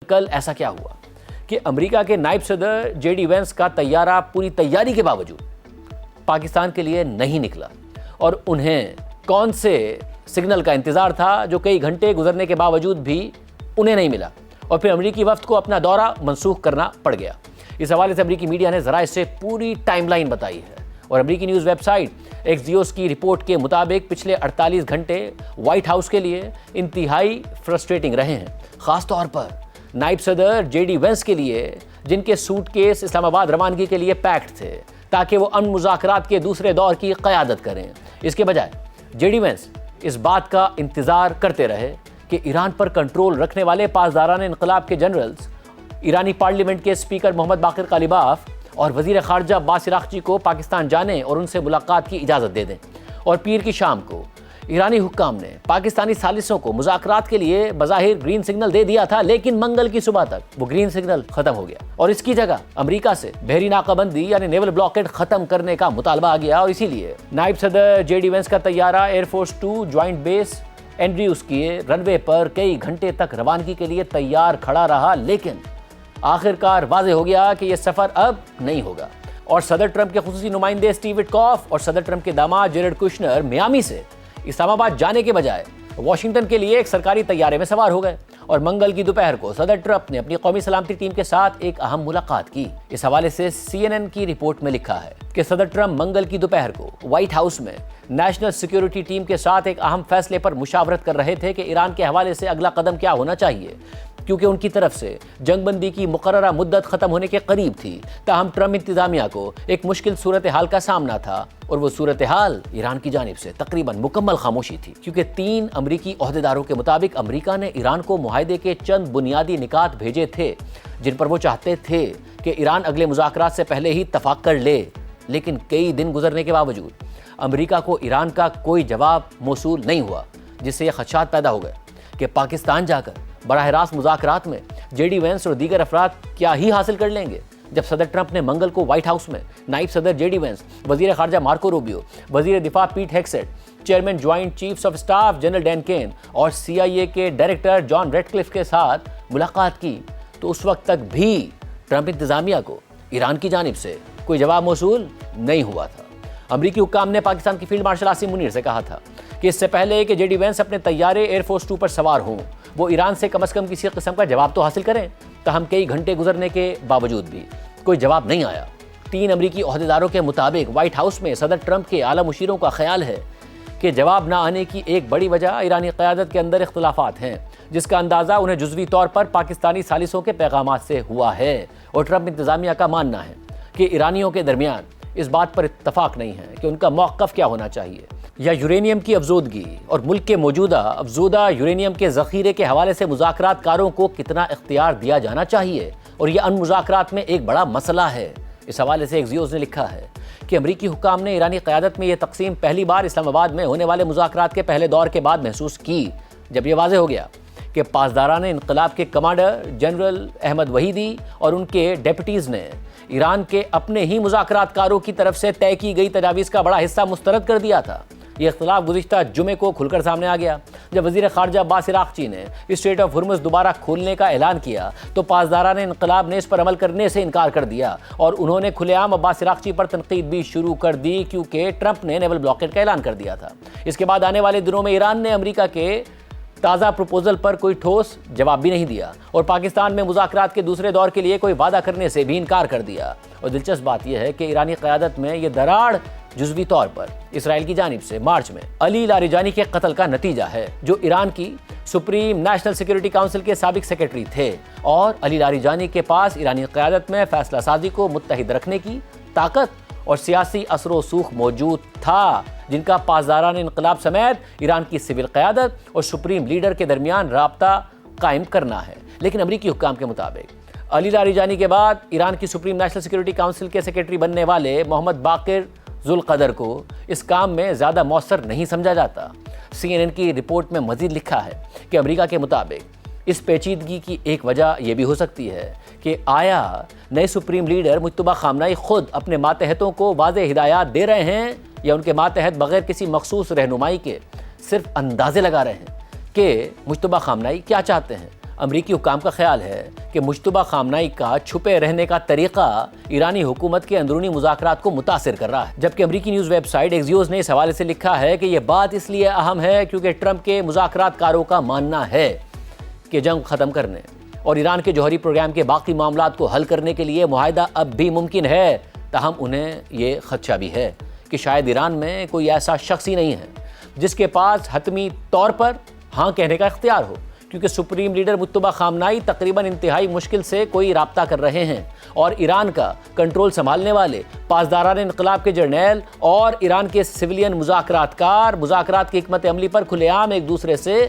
کل ایسا کیا ہوا کہ امریکہ کے نائب صدر جے ڈی وینس کا طیارہ پوری تیاری کے باوجود پاکستان کے لیے نہیں نکلا، اور انہیں کون سے سگنل کا انتظار تھا جو کئی گھنٹے گزرنے کے باوجود بھی انہیں نہیں ملا، اور پھر امریکی وفد کو اپنا دورہ منسوخ کرنا پڑ گیا۔ اس حوالے سے امریکی میڈیا نے ذرائع سے پوری ٹائم لائن بتائی ہے، اور امریکی نیوز ویب سائٹ ایکزیوس کی رپورٹ کے مطابق پچھلے 48 گھنٹے وائٹ ہاؤس کے لیے انتہائی فرسٹریٹنگ رہے ہیں، خاص طور پر نائب صدر جے ڈی وینس کے لیے، جن کے سوٹ کیس اسلام آباد روانگی کے لیے پیکڈ تھے تاکہ وہ امن مذاکرات کے دوسرے دور کی قیادت کریں۔ اس کے بجائے جے ڈی وینس اس بات کا انتظار کرتے رہے کہ ایران پر کنٹرول رکھنے والے پاسداران انقلاب کے جنرلز ایرانی پارلیمنٹ کے اسپیکر محمد باقر قالیباف اور وزیر خارجہ عباس عراقچی کو پاکستان جانے اور ان سے ملاقات کی اجازت دے دیں، اور پیر کی شام کو ایرانی حکام نے پاکستانی ثالثوں کو مذاکرات کے لیے بظاہر گرین سگنل دے دیا تھا، لیکن منگل کی صبح تک وہ گرین سگنل ختم ہو گیا، اور اس کی جگہ امریکہ سے بحری ناکہ بندی یعنی نیول بلاکیڈ ختم کرنے کا مطالبہ آ گیا، اور اسی لیے نائب صدر جے ڈی وینس کا طیارہ ایئر فورس 2 جوائنٹ بیس اینڈریوز کے رن وے پر کئی گھنٹے تک روانگی کے لیے تیار کھڑا رہا، لیکن آخرکار واضح ہو گیا کہ یہ سفر اب نہیں ہوگا، اور صدر ٹرمپ کے خصوصی نمائندے اسٹیو وٹکاف اور صدر ٹرمپ کے داماد جیرڈ کوشنر میامی سے اسلام آباد جانے کے بجائے واشنگٹن کے لیے ایک سرکاری طیارے میں سوار ہو گئے، اور منگل کی دوپہر کو صدر ٹرمپ نے اپنی قومی سلامتی ٹیم کے ساتھ ایک اہم ملاقات کی۔ اس حوالے سے CNN کی رپورٹ میں لکھا ہے کہ صدر ٹرمپ منگل کی دوپہر کو وائٹ ہاؤس میں نیشنل سیکیورٹی ٹیم کے ساتھ ایک اہم فیصلے پر مشاورت کر رہے تھے کہ ایران کے حوالے سے اگلا قدم کیا ہونا چاہیے، کیونکہ ان کی طرف سے جنگ بندی کی مقررہ مدت ختم ہونے کے قریب تھی، تاہم ٹرمپ انتظامیہ کو ایک مشکل صورتحال کا سامنا تھا، اور وہ صورتحال ایران کی جانب سے تقریباً مکمل خاموشی تھی، کیونکہ 3 امریکی عہدیداروں کے مطابق امریکہ نے ایران کو معاہدے کے چند بنیادی نکات بھیجے تھے جن پر وہ چاہتے تھے کہ ایران اگلے مذاکرات سے پہلے ہی اتفاق کر لے، لیکن کئی دن گزرنے کے باوجود امریکہ کو ایران کا کوئی جواب موصول نہیں ہوا، جس سے یہ خدشات پیدا ہو گئے کہ پاکستان جا کر براہ راست مذاکرات میں جے ڈی وینس اور دیگر افراد کیا ہی حاصل کر لیں گے۔ جب صدر ٹرمپ نے منگل کو وائٹ ہاؤس میں نائب صدر جے ڈی وینس، وزیر خارجہ مارکو روبیو، وزیر دفاع Pete Hegseth, chairman joint chiefs of staff general Dan Caine اور CIA کے ڈائریکٹر جان ریڈکلف کے ساتھ ملاقات کی، تو اس وقت تک بھی ٹرمپ انتظامیہ کو ایران کی جانب سے کوئی جواب موصول نہیں ہوا تھا۔ امریکی حکام نے پاکستان کے فیلڈ مارشل عاصم منیر سے کہا تھا کہ اس سے پہلے کہ جے ڈی وینس اپنے طیارے ایئر فورس 2 پر سوار ہوں، وہ ایران سے کم از کم کسی قسم کا جواب تو حاصل کریں، تاہم کئی گھنٹے گزرنے کے باوجود بھی کوئی جواب نہیں آیا۔ 3 امریکی عہدیداروں کے مطابق وائٹ ہاؤس میں صدر ٹرمپ کے اعلیٰ مشیروں کا خیال ہے کہ جواب نہ آنے کی ایک بڑی وجہ ایرانی قیادت کے اندر اختلافات ہیں، جس کا اندازہ انہیں جزوی طور پر پاکستانی ثالثوں کے پیغامات سے ہوا ہے، اور ٹرمپ انتظامیہ کا ماننا ہے کہ ایرانیوں کے درمیان اس بات پر اتفاق نہیں ہے کہ ان کا موقف کیا ہونا چاہیے، یا یورینیم کی افزودگی اور ملک کے موجودہ افزودہ یورینیم کے ذخیرے کے حوالے سے مذاکرات کاروں کو کتنا اختیار دیا جانا چاہیے، اور یہ ان مذاکرات میں ایک بڑا مسئلہ ہے۔ اس حوالے سے ایکزیوس نے لکھا ہے کہ امریکی حکام نے ایرانی قیادت میں یہ تقسیم پہلی بار اسلام آباد میں ہونے والے مذاکرات کے پہلے دور کے بعد محسوس کی، جب یہ واضح ہو گیا کہ پاسداران انقلاب کے کمانڈر جنرل احمد وحیدی اور ان کے ڈیپٹیز نے ایران کے اپنے ہی مذاکرات کاروں کی طرف سے طے کی گئی تجاویز کا بڑا حصہ مسترد کر دیا تھا۔ یہ اختلاف گزشتہ جمعے کو کھل کر سامنے آ گیا، جب وزیر خارجہ عباس عراقچی نے اسٹریٹ آف ہرمز دوبارہ کھولنے کا اعلان کیا تو پاسداران انقلاب نے اس پر عمل کرنے سے انکار کر دیا، اور انہوں نے کھلے عام عباس عراقچی پر تنقید بھی شروع کر دی، کیونکہ ٹرمپ نے نیول بلاکیڈ کا اعلان کر دیا تھا۔ اس کے بعد آنے والے دنوں میں ایران نے امریکہ کے تازہ پروپوزل پر کوئی ٹھوس جواب بھی نہیں دیا، اور پاکستان میں مذاکرات کے دوسرے دور کے لیے کوئی وعدہ کرنے سے بھی انکار کر دیا۔ اور دلچسپ بات یہ ہے کہ ایرانی قیادت میں یہ دراڑ جزوی طور پر اسرائیل کی جانب سے مارچ میں علی لاریجانی کے قتل کا نتیجہ ہے، جو ایران کی سپریم نیشنل سیکیورٹی کاؤنسل کے سابق سیکرٹری تھے، اور علی لاریجانی کے پاس ایرانی قیادت میں فیصلہ سازی کو متحد رکھنے کی طاقت اور سیاسی اثر و سوخ موجود تھا، جن کا پاسداران انقلاب سمیت ایران کی سول قیادت اور سپریم لیڈر کے درمیان رابطہ قائم کرنا ہے۔ لیکن امریکی حکام کے مطابق علی لاریجانی کے بعد ایران کی سپریم نیشنل سیکیورٹی کاؤنسل کے سیکرٹری بننے والے محمد باقر ذوالقدر کو اس کام میں زیادہ مؤثر نہیں سمجھا جاتا۔ CNN کی رپورٹ میں مزید لکھا ہے کہ امریکہ کے مطابق اس پیچیدگی کی ایک وجہ یہ بھی ہو سکتی ہے کہ آیا نئے سپریم لیڈر مجتبیٰ خامنہئی خود اپنے ماتحتوں کو واضح ہدایات دے رہے ہیں، یا ان کے ماتحت بغیر کسی مخصوص رہنمائی کے صرف اندازے لگا رہے ہیں کہ مجتبیٰ خامنہئی کیا چاہتے ہیں، امریکی حکام کا خیال ہے کہ مشتبہ خامنائی کا چھپے رہنے کا طریقہ ایرانی حکومت کے اندرونی مذاکرات کو متاثر کر رہا ہے، جبکہ امریکی نیوز ویب سائٹ ایکزیوس نے اس حوالے سے لکھا ہے کہ یہ بات اس لیے اہم ہے کیونکہ ٹرمپ کے مذاکرات کاروں کا ماننا ہے کہ جنگ ختم کرنے اور ایران کے جوہری پروگرام کے باقی معاملات کو حل کرنے کے لیے معاہدہ اب بھی ممکن ہے، تاہم انہیں یہ خدشہ بھی ہے کہ شاید ایران میں کوئی ایسا شخص ہی نہیں ہے جس کے پاس حتمی طور پر ہاں کہنے کا اختیار ہو، کیونکہ سپریم لیڈر مجتبی خامنائی تقریباً انتہائی مشکل سے کوئی رابطہ کر رہے ہیں اور ایران کا کنٹرول سنبھالنے والے پاسداران انقلاب کے جرنیل اور ایران کے سویلین مذاکرات کار مذاکرات کی حکمت عملی پر کھلے عام ایک دوسرے سے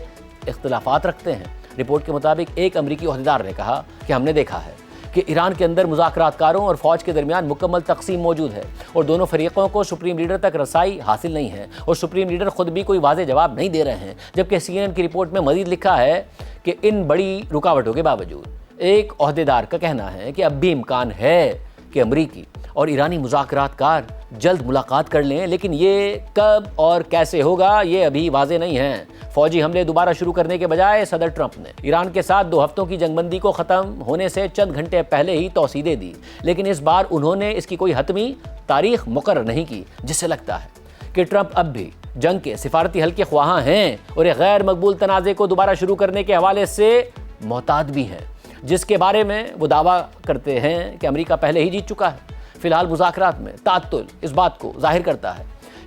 اختلافات رکھتے ہیں۔ رپورٹ کے مطابق ایک امریکی عہدیدار نے کہا کہ ہم نے دیکھا ہے کہ ایران کے اندر مذاکرات کاروں اور فوج کے درمیان مکمل تقسیم موجود ہے اور دونوں فریقوں کو سپریم لیڈر تک رسائی حاصل نہیں ہے اور سپریم لیڈر خود بھی کوئی واضح جواب نہیں دے رہے ہیں، جبکہ سی این این کی رپورٹ میں مزید لکھا ہے کہ ان بڑی رکاوٹوں کے باوجود ایک عہدیدار کا کہنا ہے کہ اب بھی امکان ہے کہ امریکی اور ایرانی مذاکرات کار جلد ملاقات کر لیں، لیکن یہ کب اور کیسے ہوگا یہ ابھی واضح نہیں ہے۔ فوجی حملے دوبارہ شروع کرنے کے بجائے صدر ٹرمپ نے ایران کے ساتھ 2 ہفتوں کی جنگ بندی کو ختم ہونے سے چند گھنٹے پہلے ہی توسیع دے دی، لیکن اس بار انہوں نے اس کی کوئی حتمی تاریخ مقرر نہیں کی، جس سے لگتا ہے کہ ٹرمپ اب بھی جنگ کے سفارتی حل کے خواہاں ہیں اور ایک غیر مقبول تنازع کو دوبارہ شروع کرنے کے حوالے سے محتاط بھی ہیں، جس کے بارے میں وہ دعویٰ کرتے ہیں کہ امریکہ پہلے ہی جیت چکا ہے۔ فی الحال مذاکرات میں تعطل اس بات کو ظاہر کرتا ہے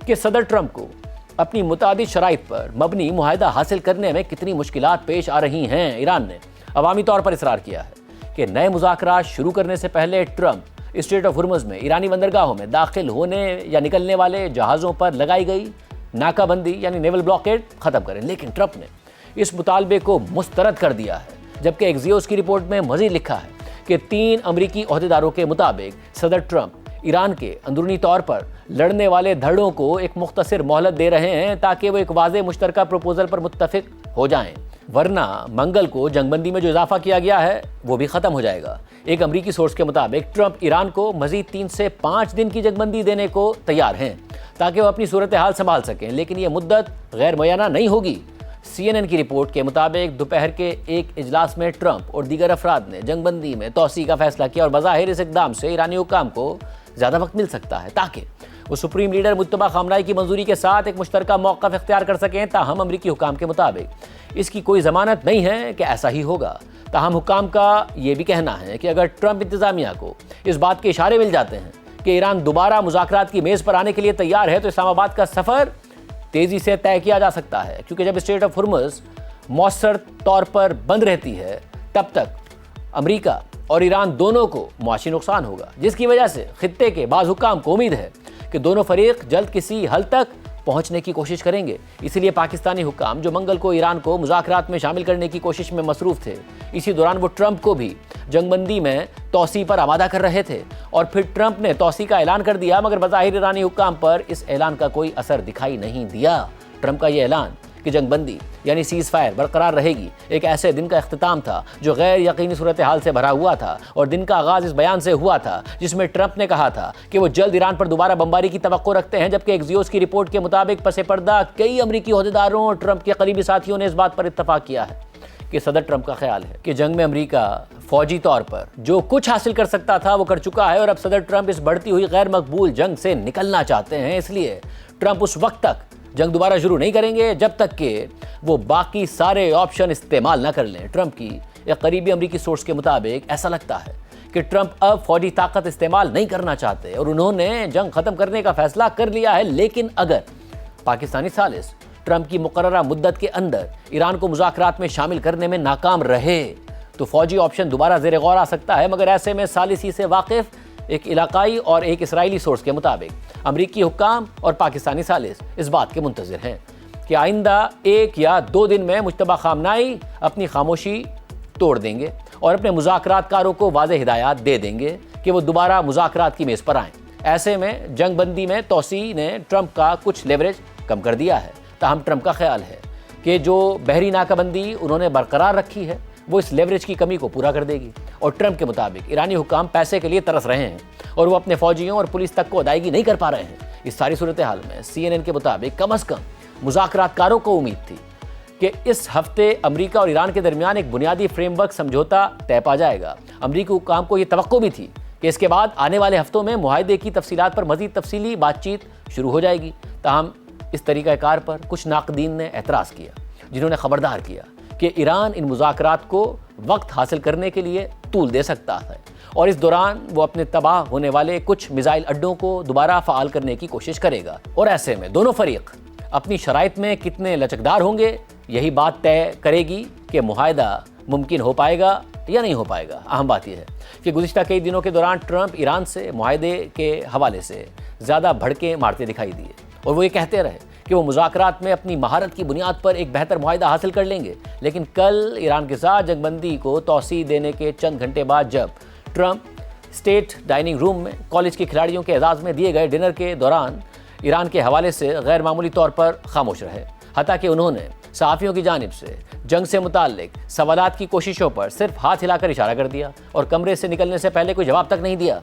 کہ صدر ٹرمپ کو اپنی متعدد شرائط پر مبنی معاہدہ حاصل کرنے میں کتنی مشکلات پیش آ رہی ہیں۔ ایران نے عوامی طور پر اصرار کیا ہے کہ نئے مذاکرات شروع کرنے سے پہلے ٹرمپ اسٹریٹ آف ہرمز میں ایرانی بندرگاہوں میں داخل ہونے یا نکلنے والے جہازوں پر لگائی گئی ناکہ بندی یعنی نیول بلاکیڈ ختم کریں، لیکن ٹرمپ نے اس مطالبے کو مسترد کر دیا ہے، جبکہ ایکزیوس کی رپورٹ میں مزید لکھا ہے کہ 3 امریکی عہدیداروں کے مطابق صدر ٹرمپ ایران کے اندرونی طور پر لڑنے والے دھڑوں کو ایک مختصر مہلت دے رہے ہیں تاکہ وہ ایک واضح مشترکہ پروپوزل پر متفق ہو جائیں، ورنہ منگل کو جنگ بندی میں جو اضافہ کیا گیا ہے وہ بھی ختم ہو جائے گا۔ ایک امریکی سورس کے مطابق ٹرمپ ایران کو مزید 3 سے 5 دن کی جنگ بندی دینے کو تیار ہیں تاکہ وہ اپنی صورتحال سنبھال سکیں، لیکن یہ مدت غیر معینہ نہیں ہوگی۔ سی این این کی رپورٹ کے مطابق دوپہر کے ایک اجلاس میں ٹرمپ اور دیگر افراد نے جنگ بندی میں توسیع کا فیصلہ کیا اور بظاہر اس اقدام سے ایرانی حکام کو زیادہ وقت مل سکتا ہے تاکہ وہ سپریم لیڈر مجتبی خامنائی کی منظوری کے ساتھ ایک مشترکہ موقف اختیار کر سکیں، تاہم امریکی حکام کے مطابق اس کی کوئی ضمانت نہیں ہے کہ ایسا ہی ہوگا۔ تاہم حکام کا یہ بھی کہنا ہے کہ اگر ٹرمپ انتظامیہ کو اس بات کے اشارے مل جاتے ہیں کہ ایران دوبارہ مذاکرات کی میز پر آنے کے لیے تیار ہے تو اسلام آباد کا سفر تیزی سے طے کیا جا سکتا ہے، کیونکہ جب اسٹریٹ آف ہرمز مؤثر طور پر بند رہتی ہے تب تک امریکہ اور ایران دونوں کو معاشی نقصان ہوگا، جس کی وجہ سے خطے کے بعض حکام کو امید ہے کہ دونوں فریق جلد کسی حل تک پہنچنے کی کوشش کریں گے۔ اسی لیے پاکستانی حکام جو منگل کو ایران کو مذاکرات میں شامل کرنے کی کوشش میں مصروف تھے، اسی دوران وہ ٹرمپ کو بھی جنگ بندی میں توسیع پر آمادہ کر رہے تھے اور پھر ٹرمپ نے توسیع کا اعلان کر دیا، مگر بظاہر ایرانی حکام پر اس اعلان کا کوئی اثر دکھائی نہیں دیا۔ ٹرمپ کا یہ اعلان کہ جنگ بندی یعنی سیز فائر برقرار رہے گی ایک ایسے دن کا اختتام تھا جو غیر یقینی صورتحال سے بھرا ہوا تھا، اور دن کا آغاز اس بیان سے ہوا تھا جس میں ٹرمپ نے کہا تھا کہ وہ جلد ایران پر دوبارہ بمباری کی توقع رکھتے ہیں، جبکہ ایکزیوس کی رپورٹ کے مطابق پس پردہ کئی امریکی عہدیداروں اور ٹرمپ کے قریبی ساتھیوں نے اس بات پر اتفاق کیا ہے کہ صدر ٹرمپ کا خیال ہے کہ جنگ میں امریکہ فوجی طور پر جو کچھ حاصل کر سکتا تھا وہ کر چکا ہے، اور اب صدر ٹرمپ اس بڑھتی ہوئی غیر مقبول جنگ سے نکلنا چاہتے ہیں۔ اس لیے ٹرمپ اس وقت تک جنگ دوبارہ شروع نہیں کریں گے جب تک کہ وہ باقی سارے آپشن استعمال نہ کر لیں۔ ٹرمپ کی ایک قریبی امریکی سورس کے مطابق ایسا لگتا ہے کہ ٹرمپ اب فوجی طاقت استعمال نہیں کرنا چاہتے اور انہوں نے جنگ ختم کرنے کا فیصلہ کر لیا ہے، لیکن اگر پاکستانی ثالث ٹرمپ کی مقررہ مدت کے اندر ایران کو مذاکرات میں شامل کرنے میں ناکام رہے تو فوجی آپشن دوبارہ زیر غور آ سکتا ہے، مگر ایسے میں ثالثی سے واقف ایک علاقائی اور ایک اسرائیلی سورس کے مطابق امریکی حکام اور پاکستانی ثالث اس بات کے منتظر ہیں کہ آئندہ 1 یا 2 دن میں مجتبی خامنائی اپنی خاموشی توڑ دیں گے اور اپنے مذاکرات کاروں کو واضح ہدایات دے دیں گے کہ وہ دوبارہ مذاکرات کی میز پر آئیں۔ ایسے میں جنگ بندی میں توسیع نے ٹرمپ کا کچھ لیوریج کم کر دیا ہے، تاہم ٹرمپ کا خیال ہے کہ جو بحری ناکہ بندی انہوں نے برقرار رکھی ہے وہ اس لیوریج کی کمی کو پورا کر دے گی، اور ٹرمپ کے مطابق ایرانی حکام پیسے کے لیے ترس رہے ہیں اور وہ اپنے فوجیوں اور پولیس تک کو ادائیگی نہیں کر پا رہے ہیں۔ اس ساری صورتحال میں سی این این کے مطابق کم از کم مذاکرات کاروں کو امید تھی کہ اس ہفتے امریکہ اور ایران کے درمیان ایک بنیادی فریم ورک سمجھوتا طے پا جائے گا۔ امریکی حکام کو یہ توقع بھی تھی کہ اس کے بعد آنے والے ہفتوں میں معاہدے کی تفصیلات پر مزید تفصیلی بات چیت شروع ہو جائے گی۔ تاہم اس طریقہ کار پر کچھ ناقدین نے اعتراض کیا، جنہوں نے خبردار کیا کہ ایران ان مذاکرات کو وقت حاصل کرنے کے لیے طول دے سکتا ہے اور اس دوران وہ اپنے تباہ ہونے والے کچھ میزائل اڈوں کو دوبارہ فعال کرنے کی کوشش کرے گا، اور ایسے میں دونوں فریق اپنی شرائط میں کتنے لچکدار ہوں گے یہی بات طے کرے گی کہ معاہدہ ممکن ہو پائے گا یا نہیں ہو پائے گا۔ اہم بات یہ ہے کہ گزشتہ کئی دنوں کے دوران ٹرمپ ایران سے معاہدے کے حوالے سے زیادہ بھڑکے مارتے دکھائی دیے، اور وہ یہ کہتے رہے کہ وہ مذاکرات میں اپنی مہارت کی بنیاد پر ایک بہتر معاہدہ حاصل کر لیں گے، لیکن کل ایران کے ساتھ جنگ بندی کو توسیع دینے کے چند گھنٹے بعد جب ٹرمپ اسٹیٹ ڈائننگ روم میں کالج کے کھلاڑیوں کے اعزاز میں دیے گئے ڈنر کے دوران ایران کے حوالے سے غیر معمولی طور پر خاموش رہے، حتیٰ کہ انہوں نے صحافیوں کی جانب سے جنگ سے متعلق سوالات کی کوششوں پر صرف ہاتھ ہلا کر اشارہ کر دیا اور کمرے سے نکلنے سے پہلے کوئی جواب تک نہیں دیا۔